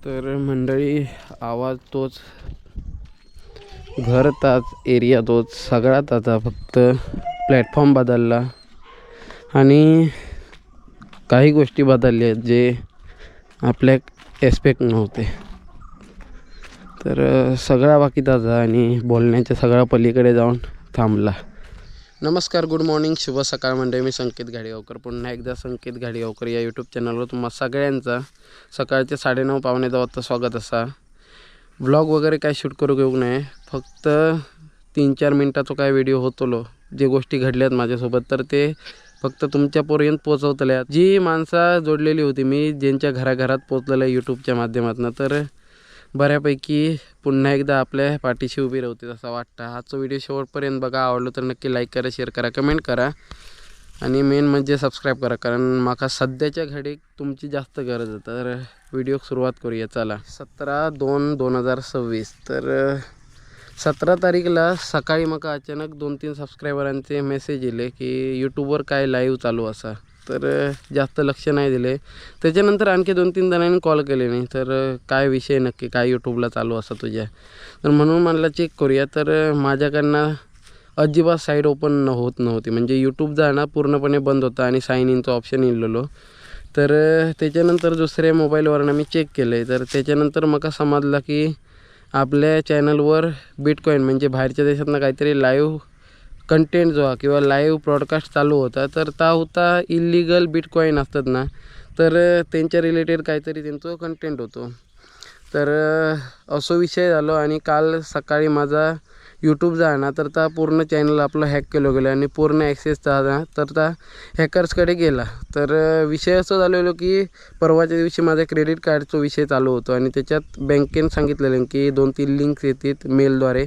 तर मंडळी आवाज तोच, घर ताच, एरिया तोच, सगळ्यात आता फक्त प्लॅटफॉर्म बदलला आणि काही गोष्टी बदलल्या आहेत जे आपल्या एक्सपेक्ट नव्हते. तर सगळा बाकी ताजा आणि बोलण्याच्या सगळ्या पलीकडे जाऊन थांबला. नमस्कार, गुड मॉर्निंग, शुभ सकाळ मंडळी. मी संकेत घाडीगावकर, पुन्हा एकदा संकेत घाडीगावकर या यूट्यूब चॅनलवर तुम्हा सगळ्यांचा सकाळचे 9:30 पावणे 10 वाजता स्वागत असा. व्लॉग वगैरे काय शूट करू घेऊ नये, फक्त 3-4 मिनटाचा काय व्हिडिओ होतलो जे गोष्टी घडल्यात माझ्यासोबत तर ते फक्त तुमच्यापर्यंत पोचवतल्या. जी माणसं जोडलेली होती मी, ज्यांच्या घराघरात पोचलेलं आहे यूट्यूबच्या माध्यमातून, तर बऱ्यापैकी पुन्हा एकदा आपल्या पाठीशी उभी राहते असं वाटतं. आजचा व्हिडिओ शेवटपर्यंत बघा. आवडलं तर नक्की लाईक करा, शेअर करा, कमेंट करा आणि मेन म्हणजे सबस्क्राईब करा, कारण माका सध्याच्या घडीक तुमची जास्त गरज आहे. तर व्हिडिओ सुरुवात करूया चला. 17/2/2026 तर 17 तारीखला सकाळी मका अचानक 2-3 सबस्क्रायबरांचे मेसेज येले की यूट्यूबवर काय लाईव्ह चालू असा. तर जास्त लक्ष नाही दिले. त्याच्यानंतर आणखी 2-3 जणांनी कॉल केले नाही, तर काय विषय नक्की, काय यूट्यूबला चालू असा तुझ्या, तर म्हणून मला चेक करूया. तर माझ्याकडनं अजिबात साईड ओपन होत नव्हती, म्हणजे यूट्यूब जाणं पूर्णपणे बंद होता आणि साईन इनचं ऑप्शन इलेलो. तर त्याच्यानंतर दुसऱ्या मोबाईलवरनं मी चेक केलं आहे, तर त्याच्यानंतर मला समजलं की आपल्या चॅनलवर बिटकॉईन म्हणजे बाहेरच्या देशातनं काहीतरी लाईव्ह कंटेंट जो किंवा लाईव्ह ब्रॉडकास्ट चालू होता, तर ता होता इल्लिगल बिटकॉईन असतात ना, तर त्यांच्या रिलेटेड काहीतरी त्यांचं कंटेंट होतो. तर असं विषय झालो आणि काल सकाळी माझा यूट्यूब जाणं तर ता पूर्ण चॅनल आपलं हॅक केलं गेलं आणि पूर्ण ॲक्सेस तर त्या हॅकर्सकडे गेला. तर विषय असं झालेलो की परवाच्या दिवशी माझ्या क्रेडिट कार्डचा विषय चालू होतो आणि त्याच्यात बँकेने सांगितलेलं की 2-3 लिंक्स येतात मेलद्वारे,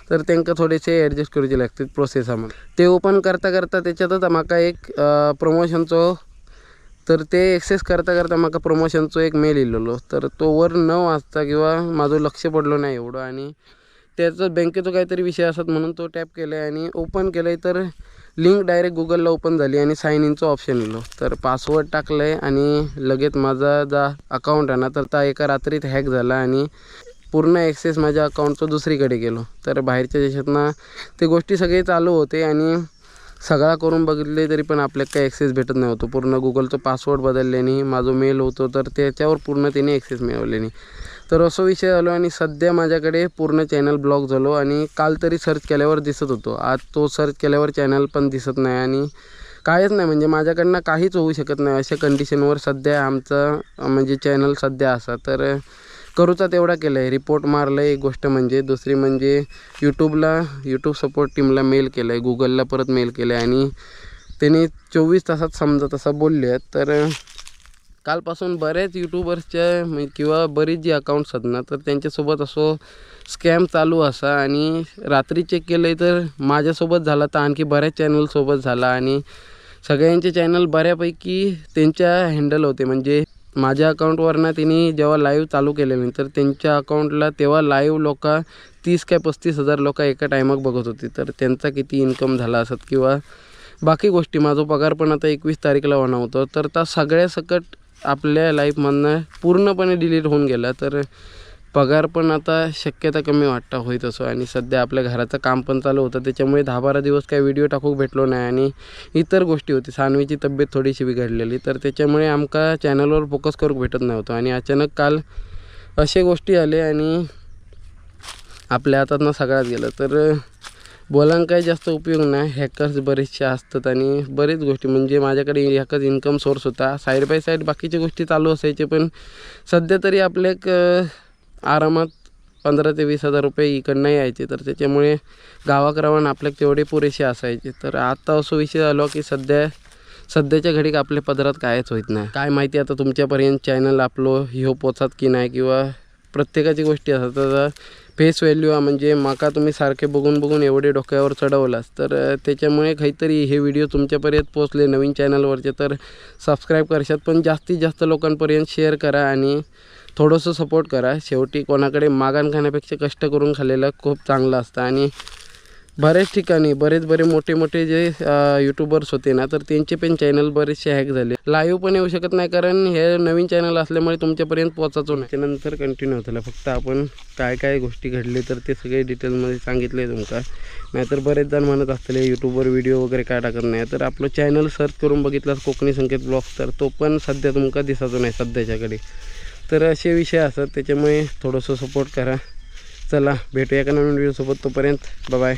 तर त्यांना थोडेसे ॲडजस्ट करूचे लागतात प्रोसेस आम्हाला. ते ओपन करता करता त्याच्यातच माका एक प्रमोशनचं, तर ते ॲक्सेस करता करता माका प्रमोशनचं एक मेल इलेलो. तर तो वर न वाचता किंवा माझं लक्ष पडलं नाही एवढं आणि त्याचं बँकेचं काहीतरी विषय असत म्हणून तो टॅप केला आहे आणि ओपन केलं आहे. तर लिंक डायरेक्ट गुगलला ओपन झाली आणि साईन इनचं ऑप्शन इलो. तर पासवर्ड टाकलं आहे आणि लगेच माझा जा अकाउंट आहे ना, तर त्या एका रात्रीत हॅक झाला आणि पूर्ण ॲक्सेस माझ्या अकाउंटचं दुसरीकडे गेलो. तर बाहेरच्या देशातनं ते गोष्टी सगळे चालू होते आणि सगळा करून बघितले तरी पण आपल्याला काही ॲक्सेस भेटत नाही होतो. पूर्ण गुगलचं पासवर्ड बदलल्याने माझं मेल होतो तर त्याच्यावर पूर्ण त्याने ॲक्सेस मिळवले नाही. तर असं विषय झालो आणि सध्या माझ्याकडे पूर्ण चॅनल ब्लॉक झालो आणि काल तरी सर्च केल्यावर दिसत होतो, आज तो सर्च केल्यावर चॅनल पण दिसत नाही आणि काहीच नाही, म्हणजे माझ्याकडनं काहीच होऊ शकत नाही. अशा कंडिशनवर सध्या आमचं म्हणजे चॅनल सध्या असा. तर करूचा तेवढा केलं आहे, रिपोर्ट मारलं आहे एक गोष्ट, म्हणजे दुसरी म्हणजे यूट्यूब सपोर्ट टीमला मेल केलं आहे, गुगलला परत मेल केलं आहे आणि त्यांनी 24 तासात समजा तसं बोलले आहेत. तर कालपासून बऱ्याच यूट्यूबर्सच्या किंवा बरीच जी अकाउंट्स आहेत ना, तर त्यांच्यासोबत असं स्कॅम चालू असा आणि रात्री चेक केलं आहे तर माझ्यासोबत झाला, तर आणखी बऱ्याच चॅनलसोबत झाला आणि सगळ्यांचे चॅनल बऱ्यापैकी त्यांच्या हँडल होते. म्हणजे माझ्या अकाउंटवरनं त्यांनी जेव्हा लाईव्ह चालू केलेलं तर त्यांच्या अकाउंटला तेव्हा लाईव्ह लोक 30 काय 35 हजार लोक एका टायमाक बघत होते. तर त्यांचा किती इन्कम झाला असत किंवा बाकी गोष्टी. माझा पगार पण आता 21 तारीखला होणार होतं, तर त्या सगळ्या सकट आपल्या लाईफमधनं पूर्णपणे डिलीट होऊन गेला. तर पगार पण आता शक्यता कमी वाटतं होईत असो आणि सध्या आपल्या घराचं काम पण चालू होतं, त्याच्यामुळे 10-12 दिवस काही व्हिडिओ टाकूक भेटलो नाही आणि इतर गोष्टी होती. सानवीची तब्येत थोडीशी बिघडलेली, तर त्याच्यामुळे आमका चॅनलवर फोकस करूक भेटत नव्हतं आणि अचानक काल अशा गोष्टी आल्या आणि आपल्या हातातनं सगळ्यात गेलं. तर बोलांना काही जास्त उपयोग नाही, हॅकर्स बरेचसे असतात आणि बरेच गोष्टी, म्हणजे माझ्याकडे ह्याकच इन्कम सोर्स होता, साईड बाय साईड बाकीच्या गोष्टी चालू असायचे, पण सध्या तरी आपल्या एक आरामात 15 ते 20 हजार रुपये इकडनं यायचे. तर त्याच्यामुळे गावाकरावान आपल्याला तेवढे पुरेसे असायचे. तर आता असं विषय झालो की सध्याच्या घडीक आपल्या पदरात कायच होत नाही. काय माहिती आता तुमच्यापर्यंत चॅनल आपलं ह्यो पोचत की नाही, किंवा प्रत्येकाची गोष्टी असतात. तर फेस व्हॅल्यू म्हणजे माका तुम्ही सारखे बघून एवढे डोक्यावर चढवलास, तर त्याच्यामुळे काहीतरी हे व्हिडिओ तुमच्यापर्यंत पोचले नवीन चॅनलवरचे, तर सबस्क्राईब करशात, पण जास्तीत जास्त लोकांपर्यंत शेअर करा आणि थोडंसं सपोर्ट करा. शेवटी कोणाकडे मागान खाण्यापेक्षा कष्ट करून खाल्लेलं खूप चांगलं असतं आणि बऱ्याच ठिकाणी बरे मोठे जे यूट्यूबर्स होते ना, तर त्यांचे पण चॅनल बरेचसे हॅक झाले. लाईव्ह पण येऊ शकत नाही, कारण हे नवीन चॅनल असल्यामुळे तुमच्यापर्यंत पोहोचायचो नाही. त्यानंतर कंटिन्यू होतं. फक्त आपण काय गोष्टी घडले तर ते सगळे डिटेलमध्ये सांगितले तुमका. नाहीतर बरेच जण म्हणत असतील यूट्यूबवर व्हिडिओ वगैरे काय टाकत नाही. तर आपलं चॅनल सर्च करून बघितलं कोकणी संकेत ब्लॉग्स, तर तो पण सध्या तुमका दिसायचो नाही सध्याच्याकडे. तर असे विषय असतात, त्याच्यामुळे थोडंसं सपोर्ट करा. चला भेटूया एका नवीन व्हिडिओसोबत. तोपर्यंत बाय.